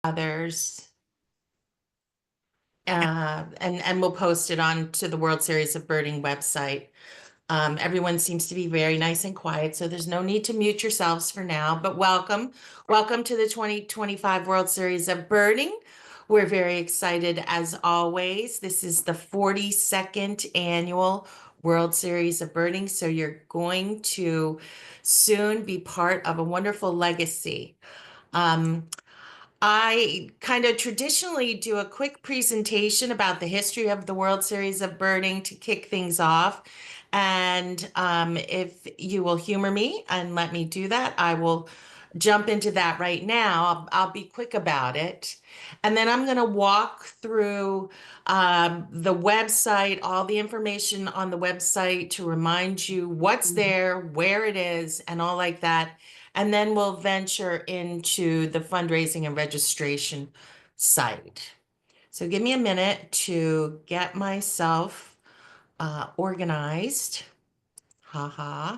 others. And we'll post it on to the World Series of Birding website. Everyone seems to be very nice and quiet, so there's no need to mute yourselves for now, but welcome. Welcome to the 2025 World Series of Birding. We're very excited as always. This is the 42nd annual World Series of Birding, so you're going to soon be part of a wonderful legacy. I kind of traditionally do a quick presentation about the history of the World Series of Birding to kick things off. And if you will humor me and let me do that, I will jump into that right now. I'll be quick about it. And then I'm going to walk through the website, all the information on the website to remind you what's there, where it is, and all like that. And then we'll venture into the fundraising and registration site. So give me a minute to get myself organized. Haha.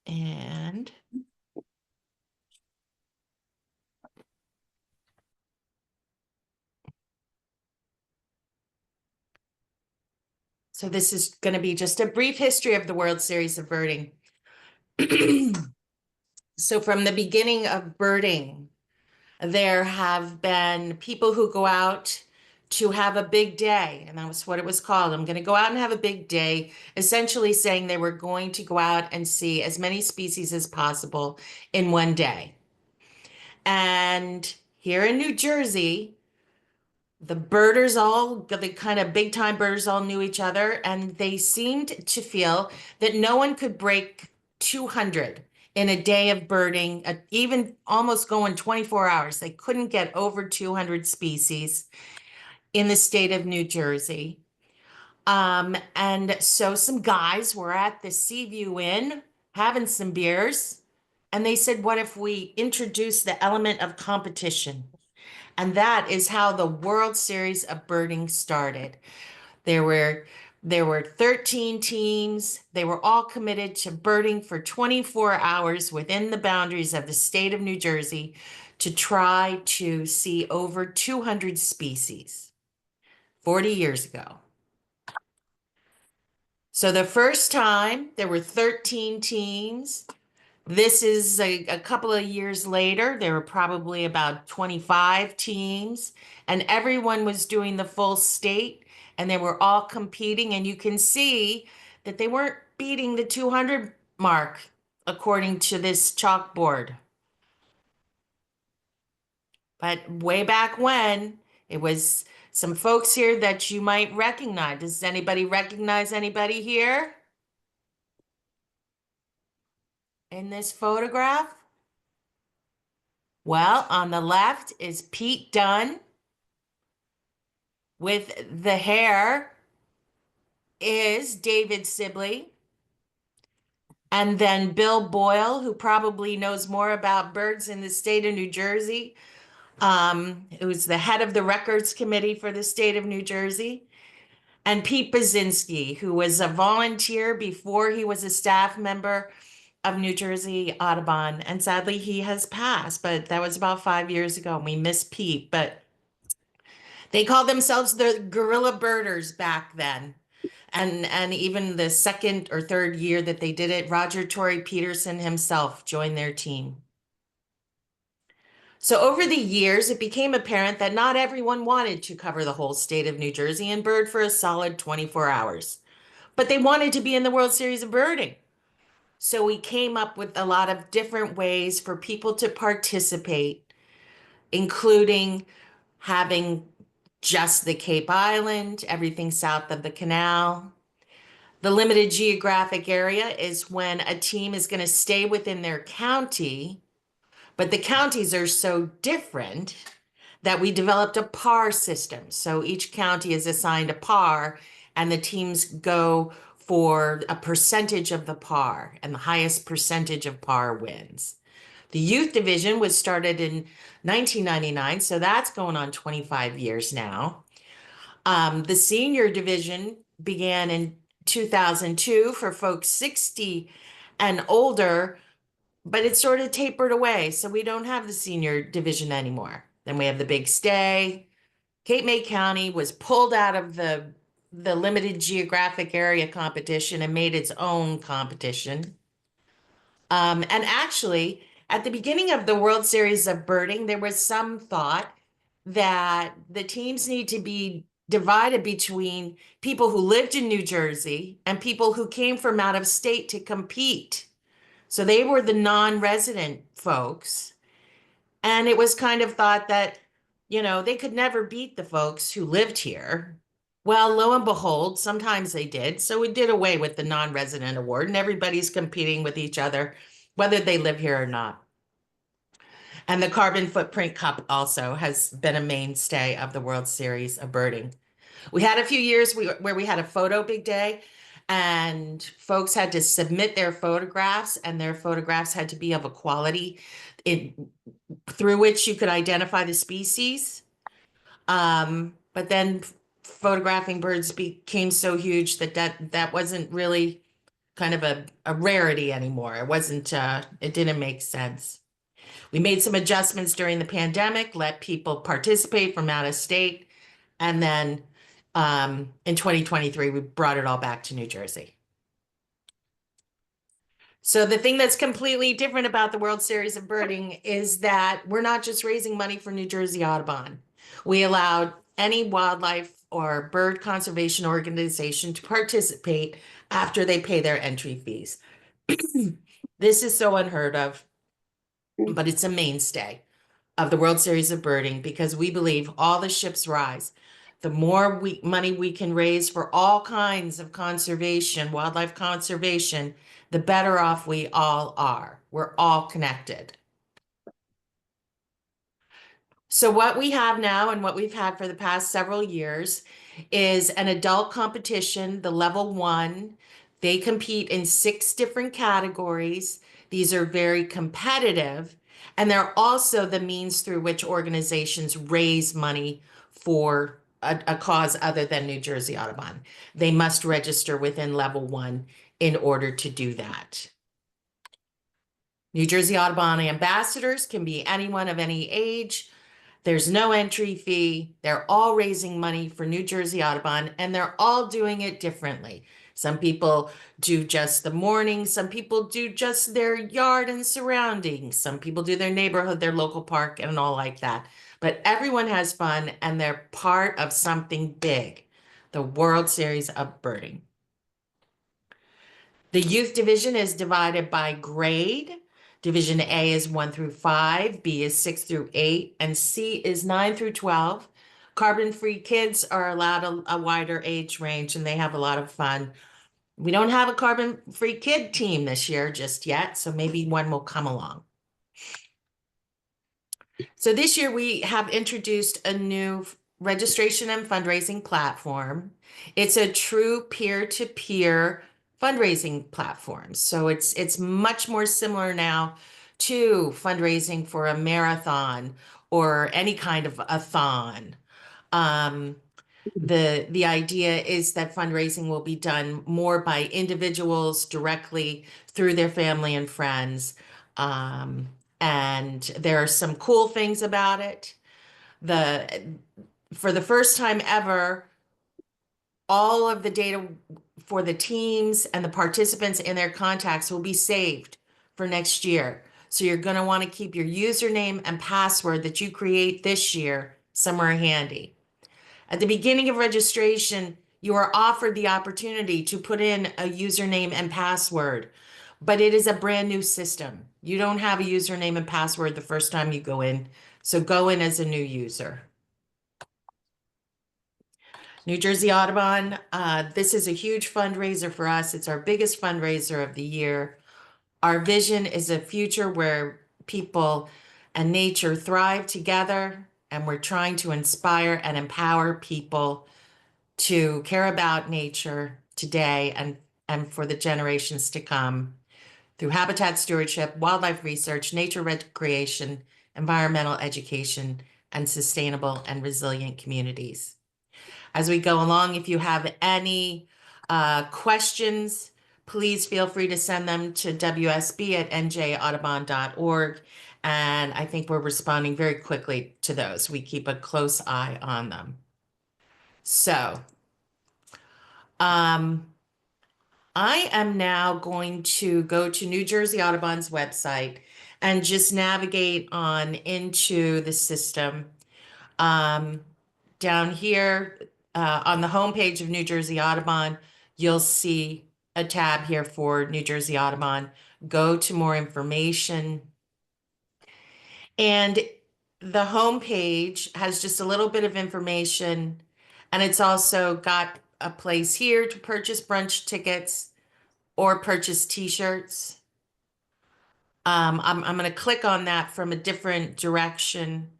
And so this is going to be just a brief history of the World Series of Birding. So from the beginning of birding, there have been people who go out to have a big day, and that was what it was called. I'm going to go out and have a big day, essentially saying they were going to go out and see as many species as possible in one day. And here in New Jersey, the birders all, the kind of big time birders all knew each other, and they seemed to feel that no one could break 200 in a day of birding, even almost going 24 hours. They couldn't get over 200 species in the state of New Jersey. And so some guys were at the Seaview Inn having some beers, and they said, what if we introduce the element of competition? And that is how the World Series of Birding started. There were 13 teams. They were all committed to birding for 24 hours within the boundaries of the state of New Jersey to try to see over 200 species 40 years ago. So the first time there were 13 teams. This is a couple of years later. There were probably about 25 teams, and everyone was doing the full state, and they were all competing. And you can see that they weren't beating the 200 mark, according to this chalkboard. But way back when, it was some folks here that you might recognize. Does anybody recognize anybody here in this photograph? Well, on the left is Pete Dunn. With the hair is David Sibley. And then Bill Boyle, who probably knows more about birds in the state of New Jersey, who's the head of the records committee for the state of New Jersey. And Pete Baczynski, who was a volunteer before he was a staff member of New Jersey Audubon. And sadly, he has passed, but that was about 5 years ago. We miss Pete, but they called themselves the Guerrilla Birders back then. And even the second or third year that they did it, Roger Torrey Peterson himself joined their team. So over the years, it became apparent that not everyone wanted to cover the whole state of New Jersey and bird for a solid 24 hours, but they wanted to be in the World Series of Birding. So we came up with a lot of different ways for people to participate, including having just the Cape Island, everything south of the canal. The limited geographic area is when a team is going to stay within their county, but the counties are so different that we developed a par system. So each county is assigned a par, and the teams go for a percentage of the par, and the highest percentage of par wins. The youth division was started in 1999, so that's going on 25 years now. The senior division began in 2002 for folks 60 and older, but it sort of tapered away. So we don't have the senior division anymore. Then we have the big stay. Cape May County was pulled out of the limited geographic area competition and made its own competition. And actually, at the beginning of the World Series of Birding, there was some thought that the teams need to be divided between people who lived in New Jersey and people who came from out of state to compete. So they were the non-resident folks. And it was kind of thought that, they could never beat the folks who lived here. Well, lo and behold, sometimes they did. So we did away with the non-resident award, and everybody's competing with each other, whether they live here or not. And the Carbon Footprint Cup also has been a mainstay of the World Series of Birding. We had a few years where we had a photo big day, and folks had to submit their photographs, and their photographs had to be of a quality through which you could identify the species. But then photographing birds became so huge that wasn't really kind of a rarity anymore. It didn't make sense. We made some adjustments during the pandemic, let people participate from out of state. And then in 2023, we brought it all back to New Jersey. So the thing that's completely different about the World Series of Birding is that we're not just raising money for New Jersey Audubon. We allowed any wildlife or bird conservation organization to participate after they pay their entry fees. This is so unheard of, but it's a mainstay of the World Series of Birding because we believe all the ships rise. The more money we can raise for all kinds of conservation, wildlife conservation, the better off we all are. We're all connected. So what we have now and what we've had for the past several years is an adult competition, the level 1. They compete in 6 different categories. These are very competitive, and they're also the means through which organizations raise money for a cause other than New Jersey Audubon. They must register within level 1 in order to do that. New Jersey Audubon ambassadors can be anyone of any age. There's no entry fee. They're all raising money for New Jersey Audubon, and they're all doing it differently. Some people do just the morning. Some people do just their yard and surroundings. Some people do their neighborhood, their local park, and all like that. But everyone has fun, and they're part of something big, the World Series of Birding. The youth division is divided by grade. Division A is 1 through 5, B is 6 through 8, and C is 9 through 12. Carbon-free kids are allowed a wider age range, and they have a lot of fun. We don't have a carbon-free kid team this year just yet, so maybe one will come along. So this year we have introduced a new registration and fundraising platform. It's a true peer-to-peer fundraising platform. So it's much more similar now to fundraising for a marathon or any kind of a thon. The idea is that fundraising will be done more by individuals directly through their family and friends. And there are some cool things about it. For the first time ever, all of the data for the teams and the participants and their contacts will be saved for next year. So you're going to want to keep your username and password that you create this year somewhere handy. At the beginning of registration, you are offered the opportunity to put in a username and password, but it is a brand new system. You don't have a username and password the first time you go in, so go in as a new user. New Jersey Audubon, this is a huge fundraiser for us. It's our biggest fundraiser of the year. Our vision is a future where people and nature thrive together, and we're trying to inspire and empower people to care about nature today and for the generations to come through habitat stewardship, wildlife research, nature recreation, environmental education, and sustainable and resilient communities. As we go along, if you have any questions, please feel free to send them to WSB@njaudubon.org. And I think we're responding very quickly to those. We keep a close eye on them. So, I am now going to go to New Jersey Audubon's website and just navigate on into the system. Down here on the homepage of New Jersey Audubon, you'll see a tab here for New Jersey Audubon. Go to more information. And the homepage has just a little bit of information, and it's also got a place here to purchase brunch tickets or purchase t-shirts. I'm going to click on that from a different direction.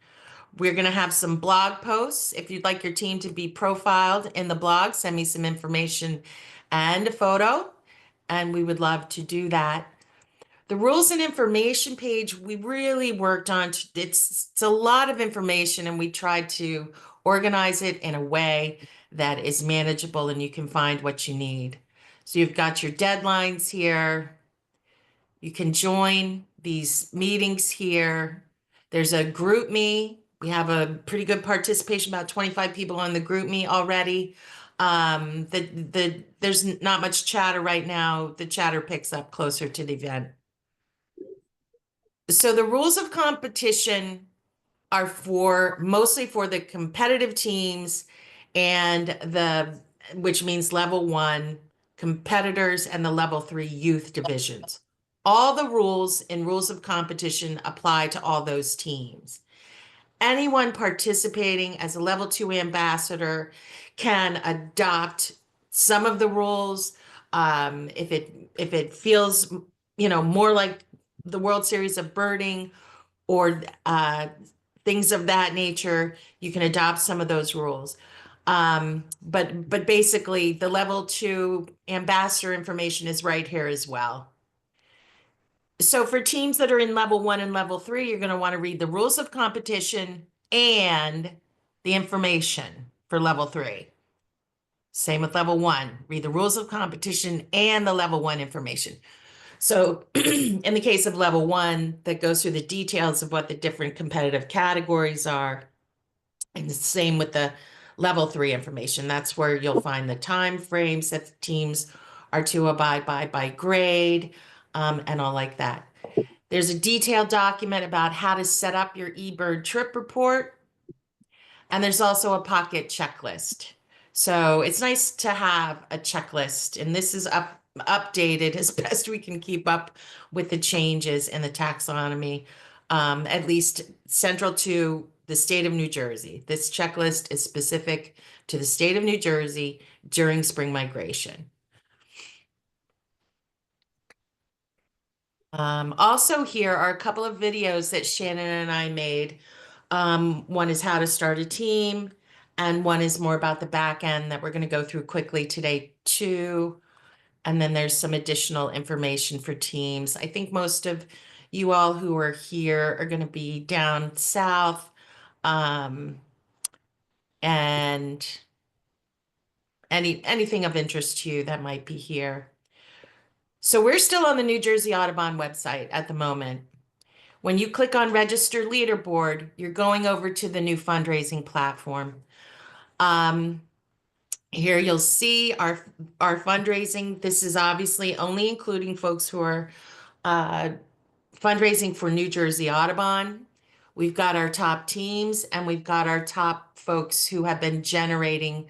We're going to have some blog posts. If you'd like your team to be profiled in the blog, send me some information and a photo, and we would love to do that. The rules and information page, we really worked on. It's a lot of information, and we tried to organize it in a way that is manageable and you can find what you need. So you've got your deadlines here. You can join these meetings here. There's a group me. We have a pretty good participation, about 25 people on the group me already. There's not much chatter right now. The chatter picks up closer to the event. So the rules of competition are mostly for the competitive teams and which means level 1 competitors and the level 3 youth divisions. All the rules and rules of competition apply to all those teams. Anyone participating as a level 2 ambassador can adopt some of the rules. If it feels, more like the World Series of Birding or things of that nature, you can adopt some of those rules. But basically, the level 2 ambassador information is right here as well. So for teams that are in level 1 and level 3, you're going to want to read the rules of competition and the information for level 3. Same with level 1. Read the rules of competition and the level 1 information. So in the case of level 1, that goes through the details of what the different competitive categories are. And the same with the level 3 information. That's where you'll find the time frames that the teams are to abide by grade, and all like that. There's a detailed document about how to set up your eBird trip report. And there's also a pocket checklist. So it's nice to have a checklist, and this is updated as best we can keep up with the changes in the taxonomy, at least central to the state of New Jersey. This checklist is specific to the state of New Jersey during spring migration. Also here are a couple of videos that Shannon and I made. One is how to start a team, and one is more about the back end that we're going to go through quickly today too. And then there's some additional information for teams. I think most of you all who are here are going to be down south, and anything of interest to you that might be here. So we're still on the New Jersey Audubon website at the moment. When you click on Register Leaderboard, you're going over to the new fundraising platform. Here you'll see our fundraising. This is obviously only including folks who are fundraising for New Jersey Audubon. We've got our top teams, and we've got our top folks who have been generating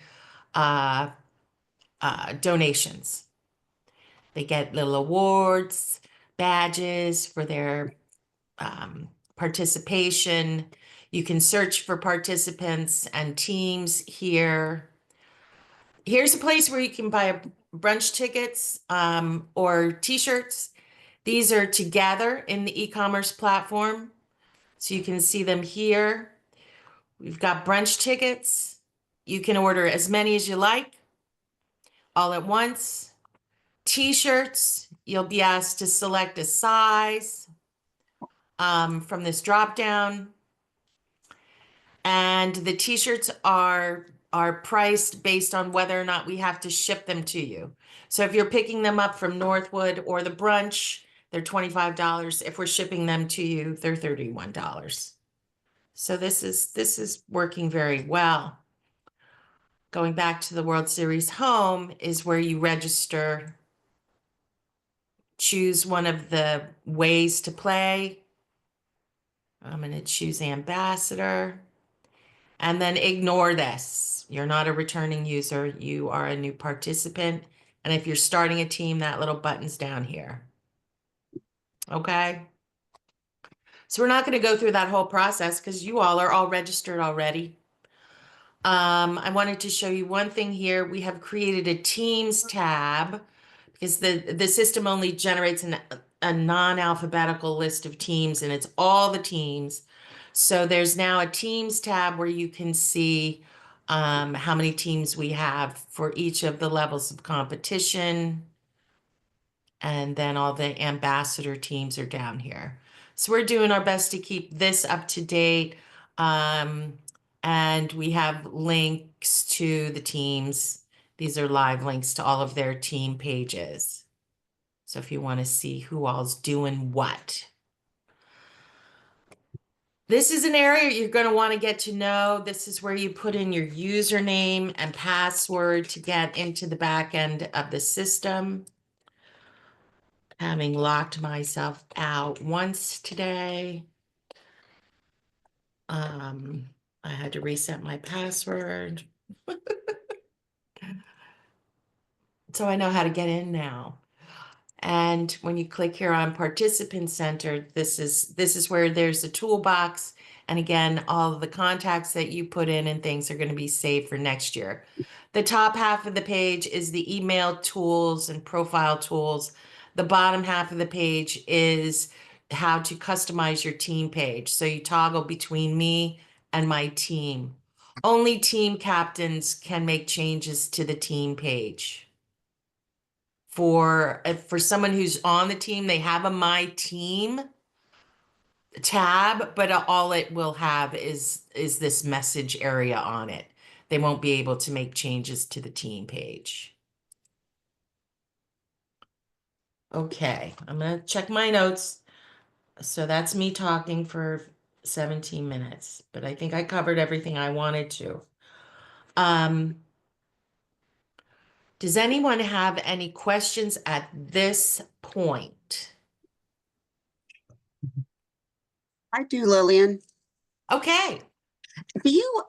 donations. They get little awards, badges for their participation. You can search for participants and teams here. Here's a place where you can buy brunch tickets or t-shirts. These are together in the e-commerce platform, so you can see them here. We've got brunch tickets. You can order as many as you like, all at once. T-shirts, you'll be asked to select a size from this drop down. And the t-shirts are are priced based on whether or not we have to ship them to you. So if you're picking them up from Northwood or the brunch, they're $25. If we're shipping them to you, they're $31. So this is working very well. Going back to the World Series home is where you register, choose one of the ways to play. I'm going to choose ambassador and then ignore this. You're not a returning user. You are a new participant. And if you're starting a team, that little button's down here. Okay. So we're not going to go through that whole process because you all are all registered already. I wanted to show you one thing here. We have created a Teams tab because the system only generates a non-alphabetical list of teams, and it's all the teams. So there's now a Teams tab where you can see how many teams we have for each of the levels of competition. And then all the ambassador teams are down here. So we're doing our best to keep this up to date. And we have links to the teams. These are live links to all of their team pages. So if you want to see who all's doing what. This is an area you're going to want to get to know. This is where you put in your username and password to get into the back end of the system. Having locked myself out once today. I had to reset my password. So I know how to get in now. And when you click here on Participant Center, this is where there's a toolbox. And again, all of the contacts that you put in and things are going to be saved for next year. The top half of the page is the email tools and profile tools. The bottom half of the page is how to customize your team page. So you toggle between me and my team. Only team captains can make changes to the team page. For someone who's on the team, they have a My Team tab, but all it will have is this message area on it. They won't be able to make changes to the team page. Okay, I'm gonna check my notes. So that's me talking for 17 minutes, but I think I covered everything I wanted to. Does anyone have any questions at this point? I do, Lillian. Okay. Do you,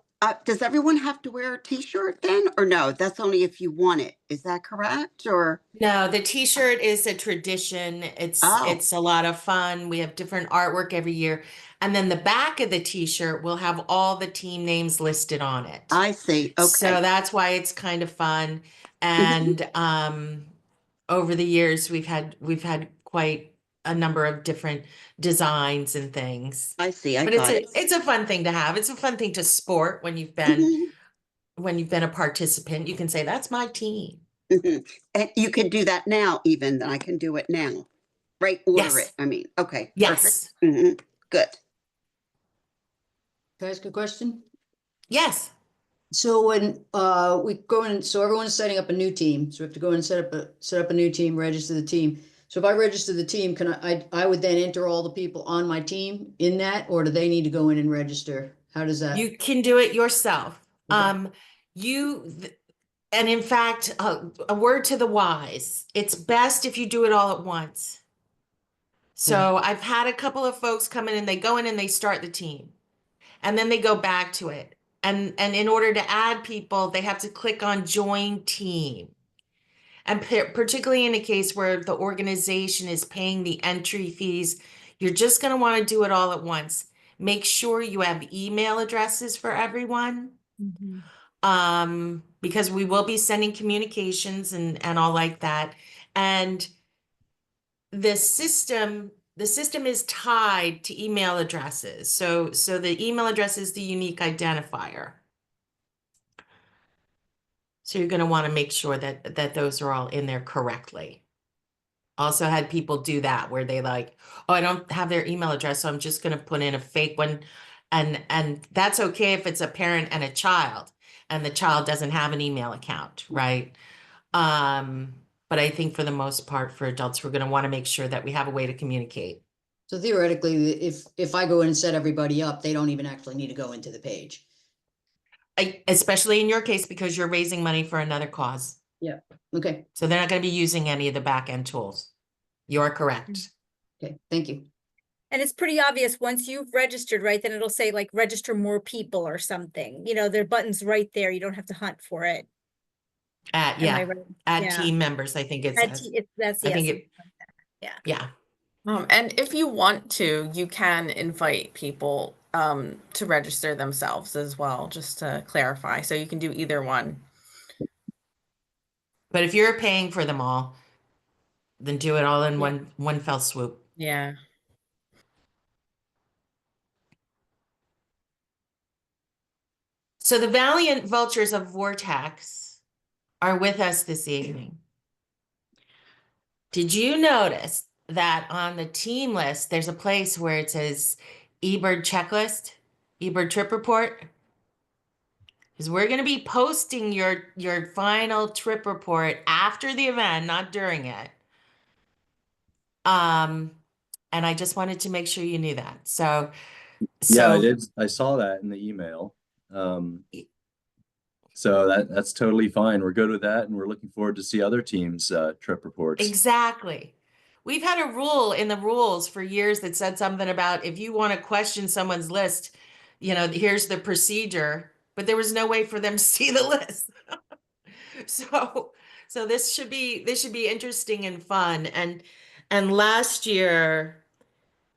does everyone have to wear a t-shirt then? Or no, that's only if you want it. Is that correct? Or, No, the t-shirt is a tradition. It's oh, it's a lot of fun. We have different artwork every year. And then the back of the t-shirt will have all the team names listed on it. I see. So Okay. that's why it's kind of fun. Mhm. And over the years we've had quite a number of different designs and things. I see. I But it's got a it. it's a fun thing to have. It's a fun thing to sport Mhm. when you've been a participant. You can say, that's my team. Mhm. And you can do that now, even. I can do it now. Right? Order it. Yes. I mean, okay. Perfect. Yes. Good. Can I ask a question? Yes. So when we go in, so everyone's setting up a new team. So we have to go and set up a new team, register the team. So if I register the team, can I would then enter all the people on my team in that, or do they need to go in and register? How does that? You can do it yourself. Okay. You, and in fact, a word to the wise, it's best if you do it all at once. So I've had a couple of folks come in and they go in and they start the team and then they go back to it. And in order to add people, they have to click on join team. And particularly in a case where the organization is paying the entry fees, you're just going to want to do it all at once. Make sure you have email addresses for everyone. Because we will be sending communications and all like that. And the system is tied to email addresses. So the email address is the unique identifier. So you're going to want to make sure that those are all in there correctly. Also had people do that where they like, oh, I don't have their email address, so I'm just going to put in a fake one. And that's okay if it's a parent and a child. and the child doesn't have an email account, right? But I think for the most part, for adults, we're going to want to make sure that we have a way to communicate. So theoretically, if I go in and set everybody up, they don't even actually need to go into the page. Especially in your case, because you're raising money for another cause. Yeah. Okay. So they're not going to be using any of the back end tools. You're correct. Okay. Thank you. And it's pretty obvious once you've registered, right? Then it'll say like register more people or something. You know, there are buttons right there. You don't have to hunt for it. Am I Yeah, right? add Yeah. team members, I think it says. That's I yes. think it, Yeah. yeah. And if you want to, you can invite people to register themselves as well, just to clarify. So you can do either one. But if you're paying for them all, then do it all in Yeah. one fell swoop. Yeah. So the valiant vultures of Vortex are with us this evening. Did you notice that on the team list, there's a place where it says eBird checklist, eBird trip report? Because we're going to be posting your final trip report after the event, not during it. And I just wanted to make sure you knew that. So Yeah, I did. I saw that in the email. So that's totally fine. We're good with that, and we're looking forward to see other teams' trip reports. Exactly. We've had a rule in the rules for years that said something about if you want to question someone's list, you know, here's the procedure, but there was no way for them to see the list. So this should be interesting and fun. And last year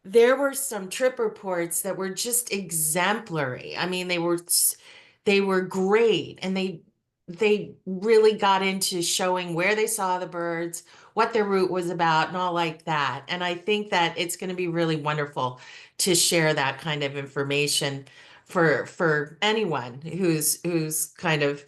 there were some trip reports that were just exemplary. I mean, they were great, and they really got into showing where they saw the birds, what their route was about, and all like that. And I think that it's going to be really wonderful to share that kind of information for anyone who's kind of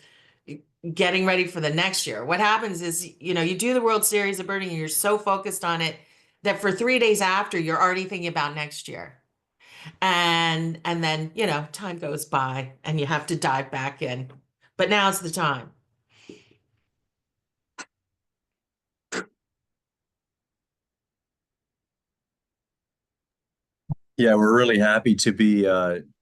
getting ready for the next year. What happens is, you know, you do the World Series of birding and you're so focused on it that for 3 days after you're already thinking about next year. And then, you know, time goes by and you have to dive back in. But now's the time. Yeah, we're really happy to be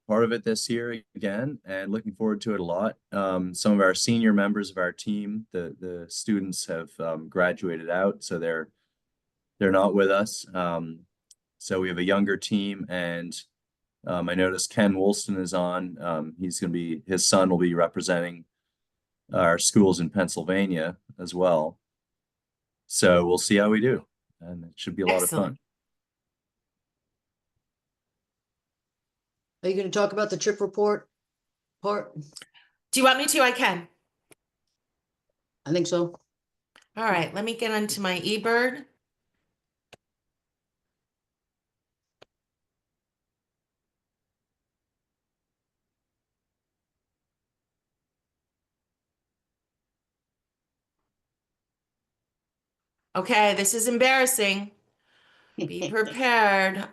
part of it this year again, and looking forward to it a lot. Some of our senior members of our team, the students have graduated out, so they're not with us. So we have a younger team, and I noticed Ken Woolston is on. His son will be representing our schools in Pennsylvania as well. So we'll see how we do, and it should be a lot of fun. Are you going to talk about the trip report part? Do you want me to? I can. I think so. All right, let me get onto my eBird. Okay, this is embarrassing. Be prepared.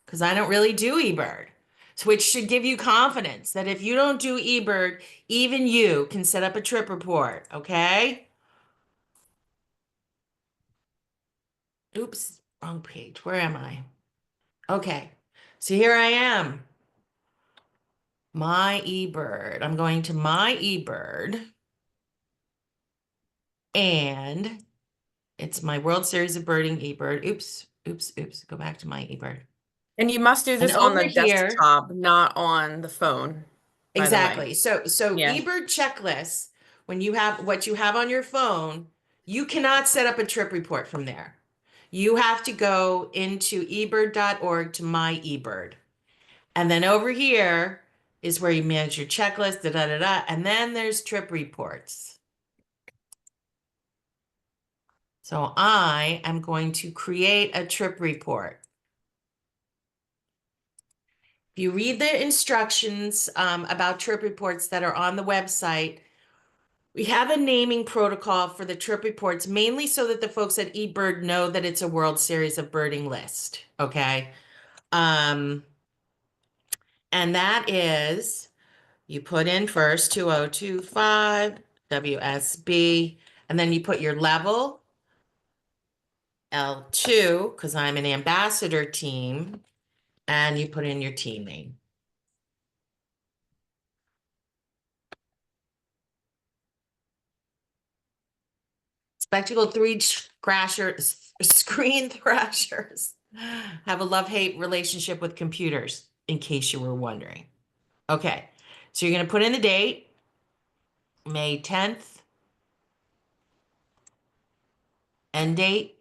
Because I don't really do eBird. So which should give you confidence that if you don't do eBird, even you can set up a trip report, okay? Oops, wrong page. Where am I? Okay, so here I am. My eBird. I'm going to my eBird. And it's my World Series of Birding eBird. Oops, oops, oops. Go back to my eBird. And you must do this And on the over here- desktop, not on the phone. by the way. Exactly. So Yeah. eBird checklists, when you have what you have on your phone, you cannot set up a trip report from there. You have to go into ebird.org to my eBird. And then over here is where you manage your checklist, and then there's trip reports. So I am going to create a trip report. If you read the instructions about trip reports that are on the website, we have a naming protocol for the trip reports, mainly so that the folks at eBird know that it's a World Series of Birding list, okay? And that is, You put in first 2025 WSB, and then you put your level L2, because I'm an ambassador team, and you put in your team name. Spectacle 3 crashers, screen thrashers have a love-hate relationship with computers, in case you were wondering. Okay, so you're going to put in the date, May 10th, end date,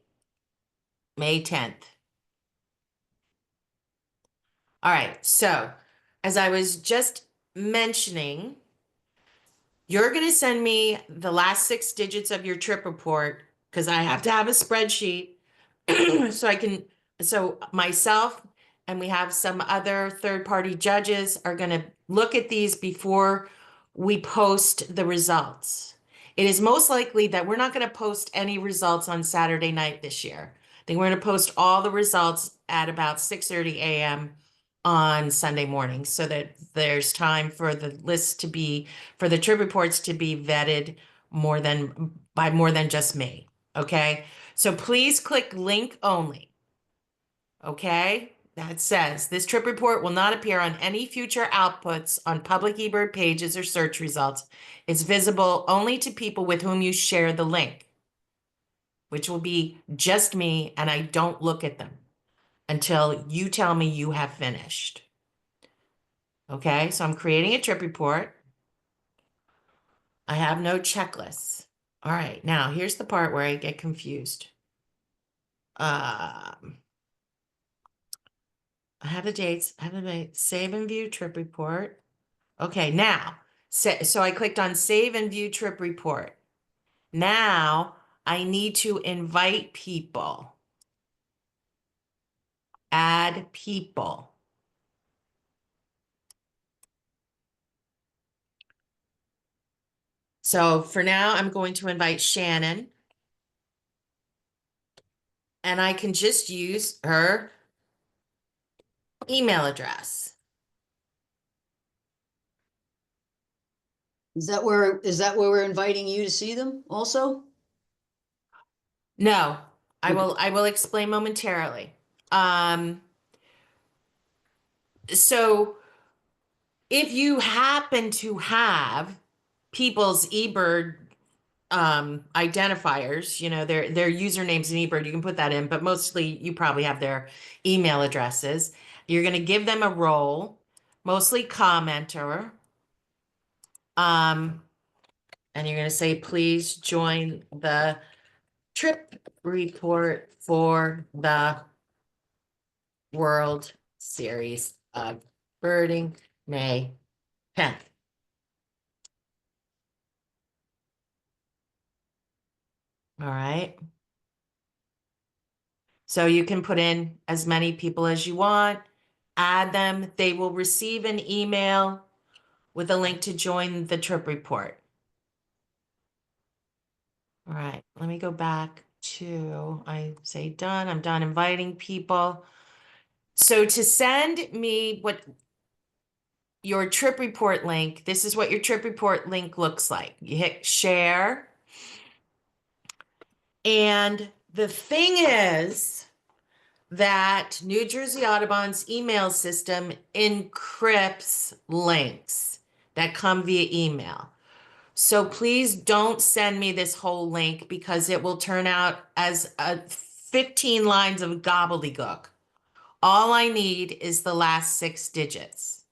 May 10th. All right, so as I was just mentioning, you're going to send me the last 6 digits of your trip report because I have to have a spreadsheet so myself and we have some other third-party judges are going to look at these before we post the results. It is most likely that we're not going to post any results on Saturday night this year. I think we're going to post all the results at about 6:30 a.m. on Sunday morning so that there's time for the list to be, for the trip reports to be vetted by more than just me. Okay. So please click link only. Okay. That says this trip report will not appear on any future outputs on public eBird pages or search results. It's visible only to people with whom you share the link, which will be just me, and I don't look at them until you tell me you have finished. Okay, so I'm creating a trip report. I have no checklists. All right, now here's the part where I get confused. I have the dates, I have the save and view trip report. Okay, now, so I clicked on save and view trip report. Now I need to invite people, add people. So for now, I'm going to invite Shannon. And I can just use her email address. Is that where we're inviting you to see them also? No, I Okay. will explain momentarily. So if you happen to have people's eBird identifiers, you know, their usernames in eBird, you can put that in, but mostly you probably have their email addresses. You're going to give them a role, mostly commenter. And you're going to say, please join the trip report for the World Series of Birding, May 10th. All right. So you can put in as many people as you want, add them. They will receive an email with a link to join the trip report. All right, let me go back to, I say done, I'm done inviting people. So to send me what your trip report link, this is what your trip report link looks like. You hit share. And the thing is that New Jersey Audubon's email system encrypts links that come via email. So please don't send me this whole link because it will turn out as 15 lines of gobbledygook. All I need is the last 6 digits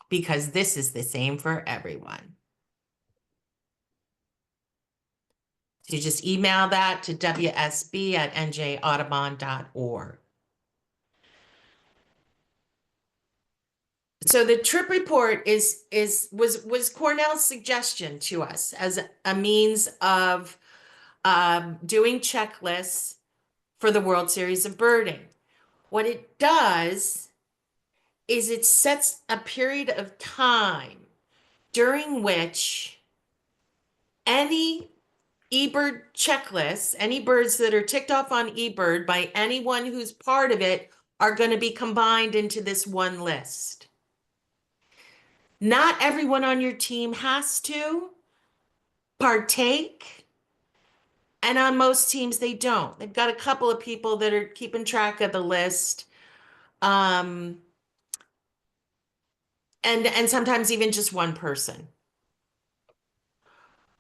because this is the same for everyone. So you just email that to wsb@njaudubon.org. So the trip report was Cornell's suggestion to us as a means of doing checklists for the World Series of Birding. What it does is it sets a period of time during which any eBird checklists, any birds that are ticked off on eBird by anyone who's part of it are going to be combined into this one list. Not everyone on your team has to partake. And on most teams, they don't. They've got a couple of people that are keeping track of the list. And sometimes even just one person.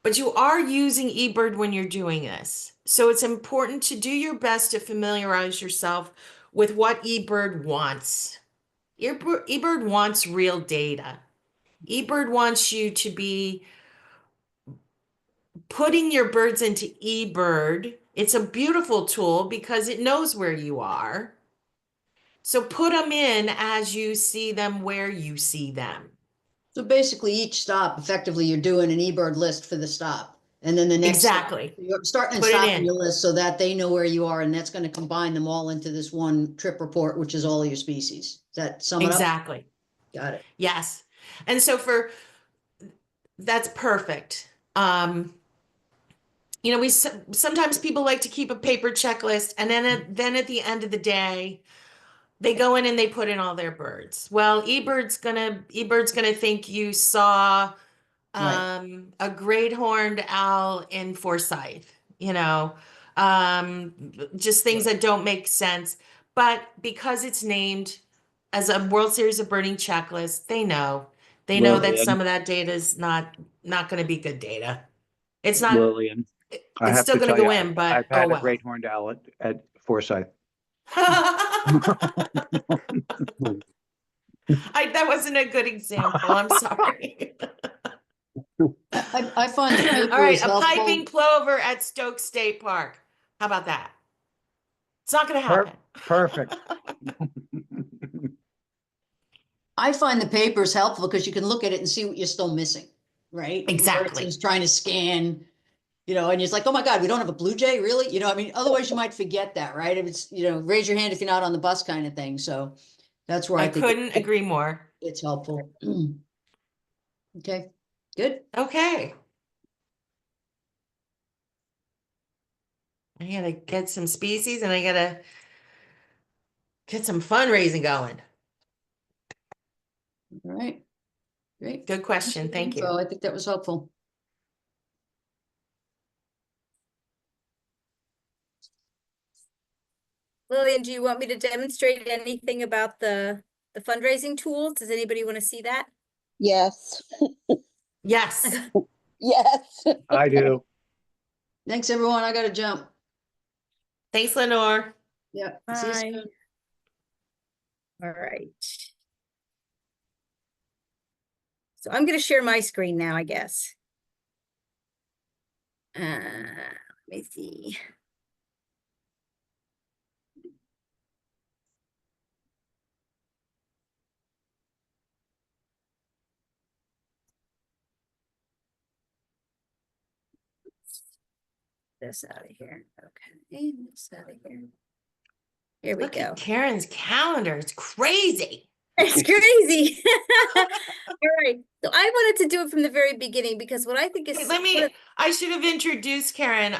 But you are using eBird when you're doing this. So it's important to do your best to familiarize yourself with what eBird wants. eBird wants real data. eBird wants you to be putting your birds into eBird. It's a beautiful tool because it knows where you are. So put them in as you see them, where you see them. So basically each stop, effectively, you're doing an eBird list for the stop. And then the next stop, Exactly. you're starting and Put it stopping in. your list so that they know where you are, and that's going to combine them all into this one trip report, which is all your species. Does that sum it up? Exactly. Got it. Yes. And so that's perfect. Sometimes people like to keep a paper checklist, and then at the end of the day, they go in and they put in all their birds. Well, eBird's gonna think you saw a great horned owl in Forsyth, just things that don't make sense. But because it's named as a World Series of Birding checklist, they know that Lillian, some of that data is not going to be good data. It's not. Lillian, I It's have still to going to tell you, go in, but I've oh had a well. great horned owl at Forsyth. That wasn't a good example. I'm sorry. I find the paper All right, is a helpful. piping plover at Stoke State Park. How about that? It's not going to happen. Perfect. I find the paper is helpful because you can look at it and see what you're still missing, right? Exactly. Versus trying to scan, and it's like, oh my God, we don't have a blue jay, really? I mean, otherwise you might forget that, right? If it's, raise your hand if you're not on the bus kind of thing. So that's where I I think couldn't agree more. it's helpful. Okay, good. Okay. I gotta get some species and I gotta get some fundraising going. All right, great. Good question. Thank you. So I think that was helpful. Lillian, do you want me to demonstrate anything about the fundraising tools? Does anybody want to see that? Yes, Yes. yes. I do. Thanks, everyone. I gotta jump. Thanks, Lenore. Yeah. See you Bye. soon. All right. So I'm going to share my screen now, I guess. Let me see. This out of here. Okay, this out of here. Here we Look go. at Karen's calendar. It's crazy. It's crazy. All right. So I wanted to do it from the very beginning because what I think is I should have introduced Karen.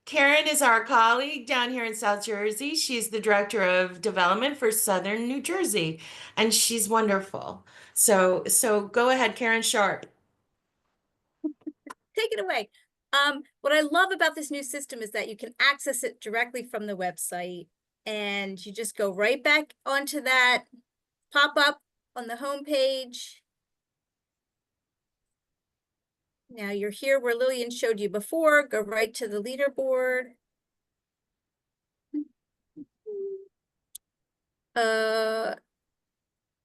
Karen is our colleague down here in South Jersey. She's the director of development for Southern New Jersey, and she's wonderful. So go ahead, Karen Sharp. take it away. What I love about this new system is that you can access it directly from the website and you just go right back onto that pop-up on the home page. Now you're here where Lillian showed you before. Go right to the leaderboard.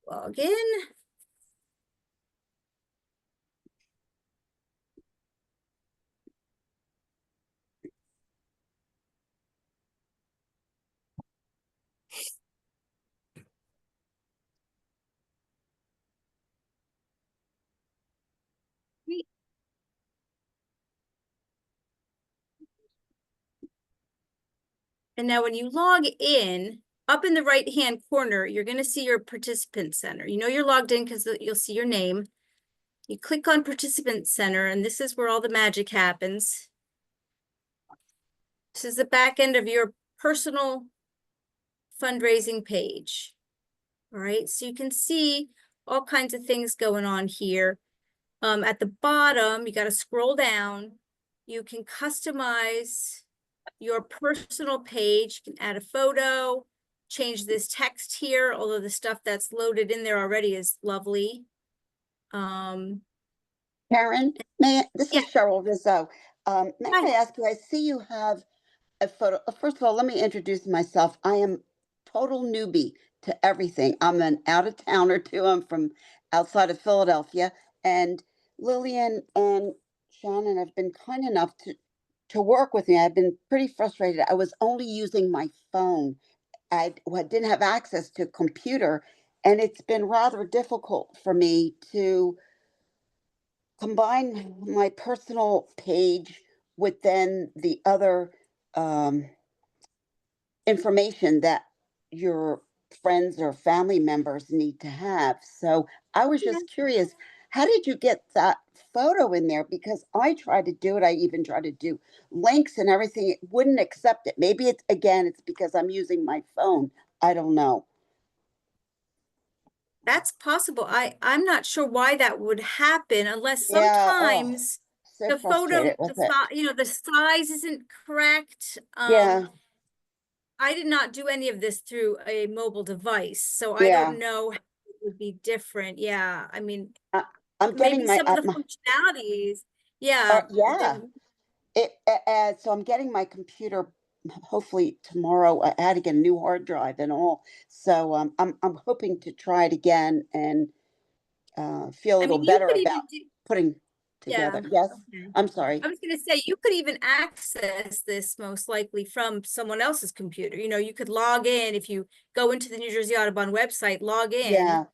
Log in. And now when you log in, up in the right-hand corner, you're going to see your participant center. You know you're logged in because you'll see your name. You click on participant center, and this is where all the magic happens. This is the back end of your personal fundraising page. All right, so you can see all kinds of things going on here. At the bottom, you got to scroll down. You can customize your personal page. You can add a photo, change this text here, although the stuff that's loaded in there already is lovely. Karen, this Yeah. is Cheryl Rizzo. May Hi. I ask you, I see you have a photo. First of all, let me introduce myself. I am total newbie to everything. I'm an out of towner too. I'm from outside of Philadelphia. And Lillian and Shannon have been kind enough to work with me. I've been pretty frustrated. I was only using my phone. Didn't have access to a computer, and it's been rather difficult for me to combine my personal page with then the other information that your friends or family members need to have. So I was Yeah. just curious, how did you get that photo in there? Because I tried to do it. I even tried to do links and everything. It wouldn't accept it. Maybe it's because I'm using my phone. I don't know. That's possible. I'm not sure why that would happen unless Yeah. Oh, sometimes so the photo, frustrated with it. the size isn't correct. Yeah. I did not do any of this through a mobile device, so I Yeah. don't know how it would be different. Yeah, I mean, I'm maybe getting some of the my functionalities, yeah, yeah. So I'm getting my computer hopefully tomorrow. I had to get a new hard drive and all. So I'm hoping to try it again and feel a I little mean, you better could about even do, putting yeah, together. Yes, okay. I'm sorry. I was gonna say, you could even access this most likely from someone else's computer. You could log in if you go into the New Jersey Audubon website, log in, Yeah,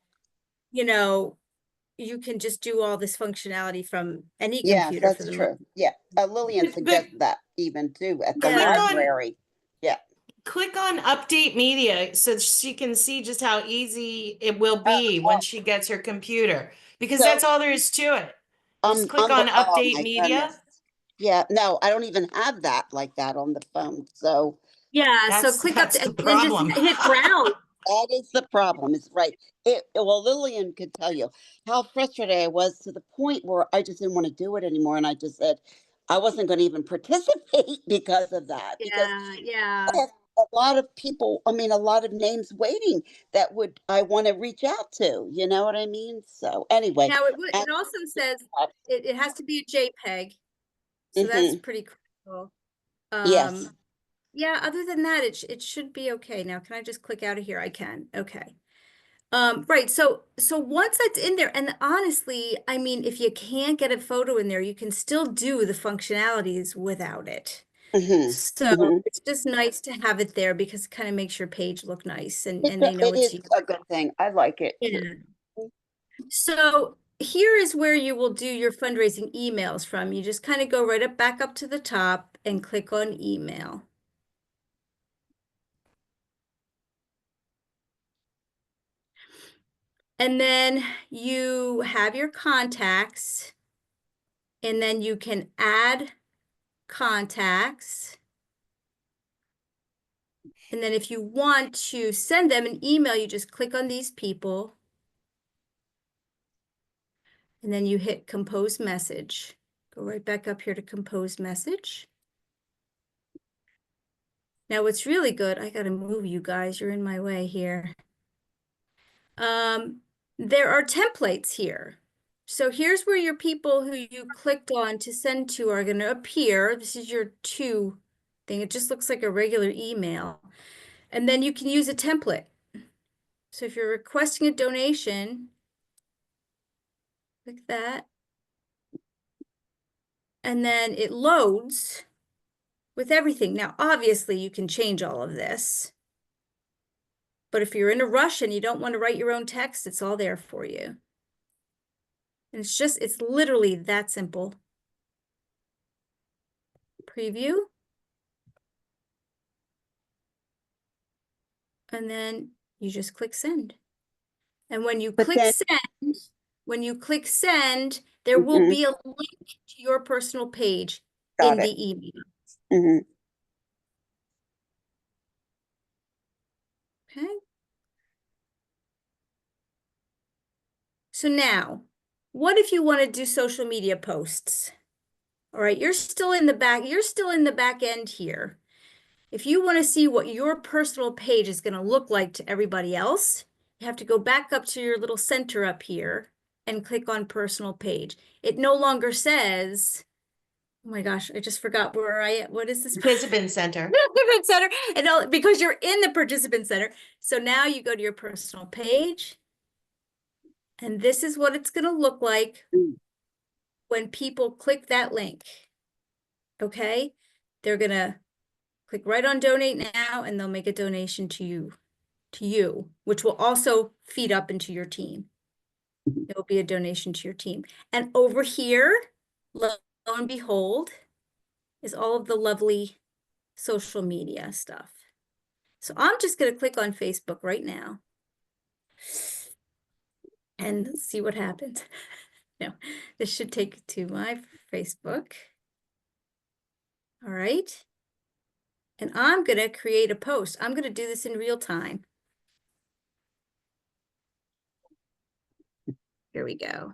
you can just do all this functionality from any yes, computer for that's the most. true. Yeah, Lillian But suggested that even too at the click Yeah. on library. Yeah. click on update media so she can see just how easy it will be Oh, when she gets her computer, because so that's all there is to it. Just click on oh update my media. goodness. Yeah, no, I don't even have that like that on the phone. So Yeah, so That's click up that's the and just problem. hit browse. that is the problem. It's right. Well, Lillian could tell you how frustrated I was to the point where I just didn't want to do it anymore. And I just said I wasn't going to even participate because of that. Because Yeah, yeah. I have a lot of people, I mean, a lot of names waiting that I want to reach out to. You know what I mean? So anyway, Now and, it also says it has to be a JPEG, so that's mhm, pretty critical. yes. Yeah, other than that, it should be okay. Now, can I just click out of here? I can. Okay. Right. So once that's in there, and honestly, I mean, if you can't get a photo in there, you can still do the functionalities without it. Hmm. So Hmm. it's just nice to have it there because it kind of makes your page look nice and they know It it's is you. a good thing. I like it too. Yeah. So here is where you will do your fundraising emails from. You just kind of go right up back up to the top and click on email. And then you have your contacts, and then you can add contacts. And then if you want to send them an email, you just click on these people. And then you hit compose message. Go right back up here to compose message. Now what's really good, I gotta move you guys, you're in my way here. There are templates here. So here's where your people who you clicked on to send to are gonna appear. This is your to thing. It just looks like a regular email. And then you can use a template. So if you're requesting a donation, click that. And then it loads with everything. Now, obviously, you can change all of this. But if you're in a rush and you don't want to write your own text, it's all there for you. And it's literally that simple. Preview. And then you just click send. And when you But click then, send, there will mhm, be a link to your personal page got in it. the email. Hmm. Okay. So now, what if you want to do social media posts? All right, you're still in the back end here. If you want to see what your personal page is going to look like to everybody else, you have to go back up to your little center up here and click on personal page. It no longer says, oh my gosh, I just forgot what is this? Participant center. Participant center. And all, because you're in the participant center. So now you go to your personal page, and this is what it's going to look like when people click that link. Okay? They're going to click right on donate now, and they'll make a donation to you, which will also feed up into your team. It will be a donation to your team. And over here, lo and behold, is all of the lovely social media stuff. So I'm just going to click on Facebook right now and see what happens. No, this should take you to my Facebook. All right. And I'm going to create a post. I'm going to do this in real time. Here we go.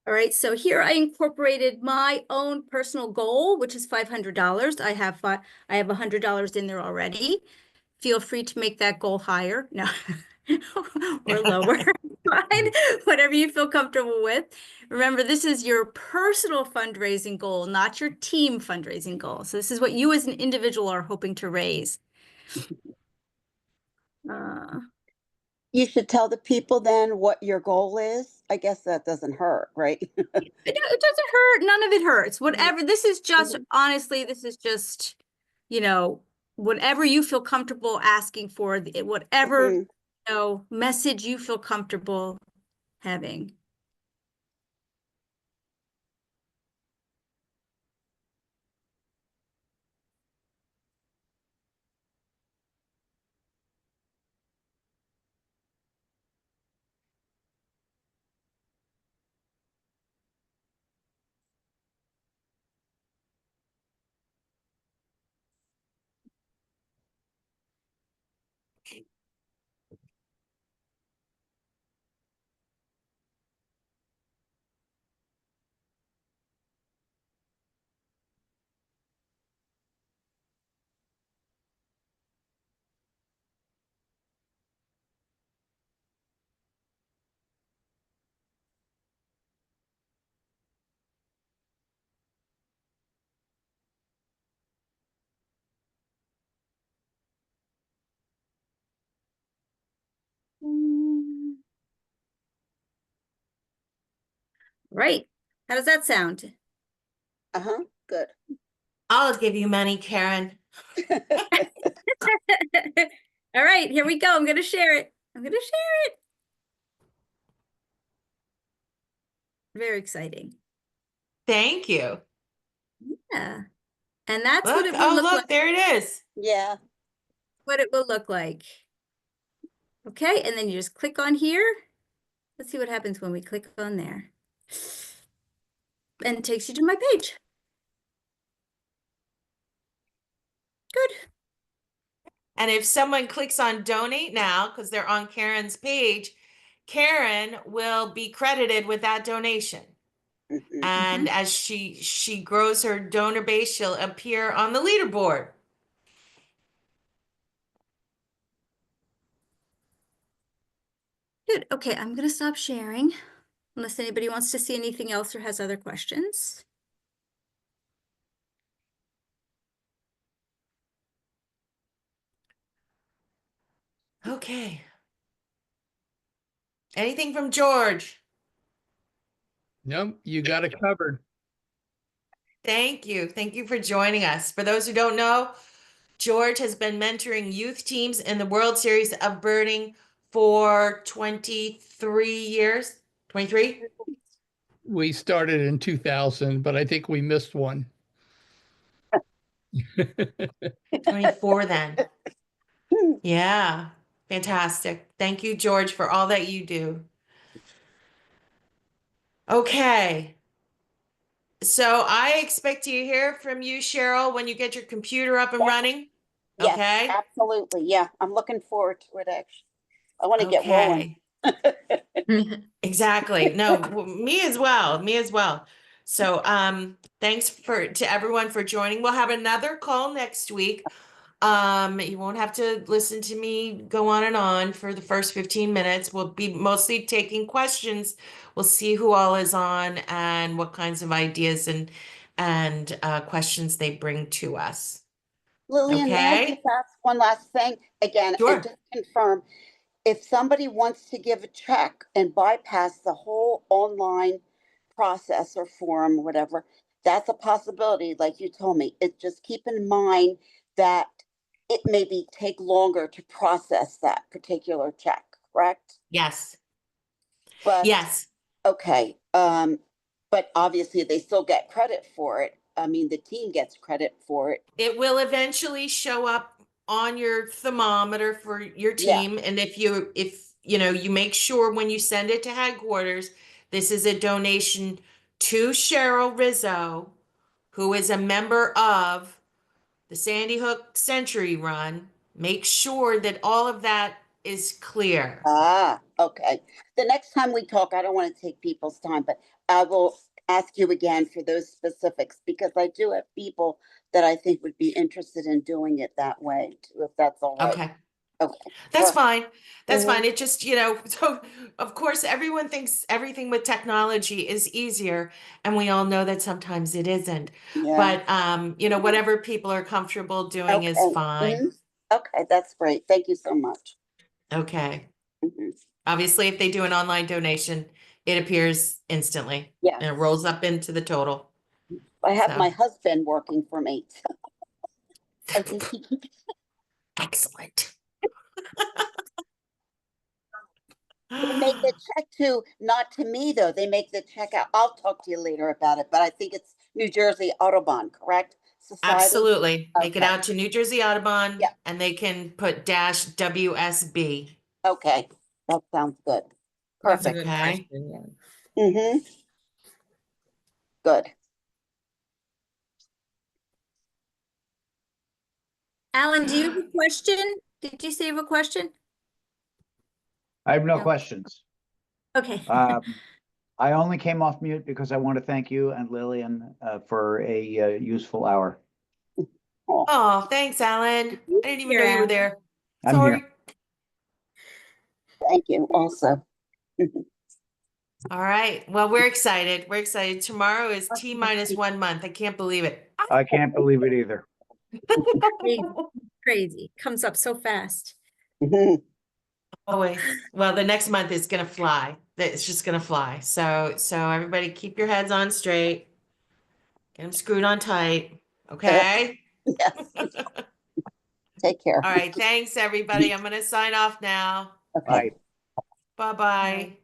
All right, so here I incorporated my own personal goal, which is $500. I have $100 in there already. Feel free to make that goal higher, no, or lower. Fine, whatever you feel comfortable with. Remember, this is your personal fundraising goal, not your team fundraising goal. So this is what you as an individual are hoping to raise. You should tell the people then what your goal is. I guess that doesn't hurt, right? It doesn't hurt. None of it hurts. Whatever. This is just, honestly, this is just, you know, whatever you feel comfortable asking for, whatever, you know, message you feel comfortable having. Right. How does that sound? Good. I'll give you money, Karen. All right, here we go. I'm going to share it. I'm going to share it. Very exciting. Thank you. Yeah. And that's Look, what it will oh, look look, like. there it is. Yeah. What it will look like. Okay, and then you just click on here. Let's see what happens when we click on there. And it takes you to my page. Good. And if someone clicks on donate now, because they're on Karen's page, Karen will be credited with that donation. And as she grows her donor base, she'll appear on the leaderboard. Good. Okay, I'm going to stop sharing unless anybody wants to see anything else or has other questions. Okay. Anything from George? Nope, you got it covered. Thank you. Thank you for joining us. For those who don't know, George has been mentoring youth teams in the World Series of Birding for 23 years. 23? We started in 2000, but I think we missed one. 24 then. Yeah. Fantastic. Thank you, George, for all that you do. Okay. So I expect to hear from you, Cheryl, when you get your computer up and Yes. running. Yes, Okay. absolutely. Yeah, I'm looking forward to it, actually. I want to get rolling. Exactly. No, me as well. Me as well. So, thanks to everyone for joining. We'll have another call next week. You won't have to listen to me go on and on for the first 15 minutes. We'll be mostly taking questions. We'll see who all is on and what kinds of ideas and questions they bring to us. Lillian, may I Okay? just ask one last thing? Again, Sure. and just confirm, if somebody wants to give a check and bypass the whole online process or form, whatever, that's a possibility, like you told me. It just keep in mind that it maybe take longer to process that particular check, correct? Yes. But Yes. okay, but obviously they still get credit for it. I mean, the team gets credit for it. It will eventually show up on your thermometer for your Yeah. team. And if you know, you make sure when you send it to headquarters, this is a donation to Cheryl Rizzo, who is a member of the Sandy Hook Century Run. Make sure that all of that is clear. Ah, okay. The next time we talk, I don't want to take people's time, but I will ask you again for those specifics because I do have people that I think would be interested in doing it that way too, if that's all right. Okay. Okay. That's Perfect. fine. That's Mhm. fine. It just, so of course, everyone thinks everything with technology is easier, and we all know that sometimes it isn't. Yeah. But whatever people are comfortable doing is Okay. fine. Mhm. Okay, that's great. Thank you so much. Okay. Mhm. Obviously, if they do an online donation, it appears instantly. Yeah. And it rolls up into the total. I have So. my husband working for me. I think he Excellent. They make the check to, not to me though, they make the check out. I'll talk to you later about it, but I think it's New Jersey Autobahn, correct? Society? Absolutely. Make it Okay. out to New Jersey Audubon, Yeah. and they can put dash WSB. Okay, that sounds good. That's a Perfect. good Okay. question, yeah. Mm-hmm. Good. Alan, do you have a question? Did you say you have a question? I have no No. questions. Okay. I only came off mute because I want to thank you and Lillian for a useful hour. Oh, thanks, Alan. I didn't even know you were Alan. there. I'm Sorry. here. Thank you also. All right. Well, we're excited. We're excited. Tomorrow is T minus 1 month. I can't believe it. I can't believe it either. Crazy. Comes up so fast. Mhm. Always. Well, the next month is gonna fly. It's just gonna fly. So everybody keep your heads on straight. Get them screwed on tight. Okay? Yes, take care. All right. Thanks, everybody. I'm gonna sign off now. Okay. Bye. Bye-bye.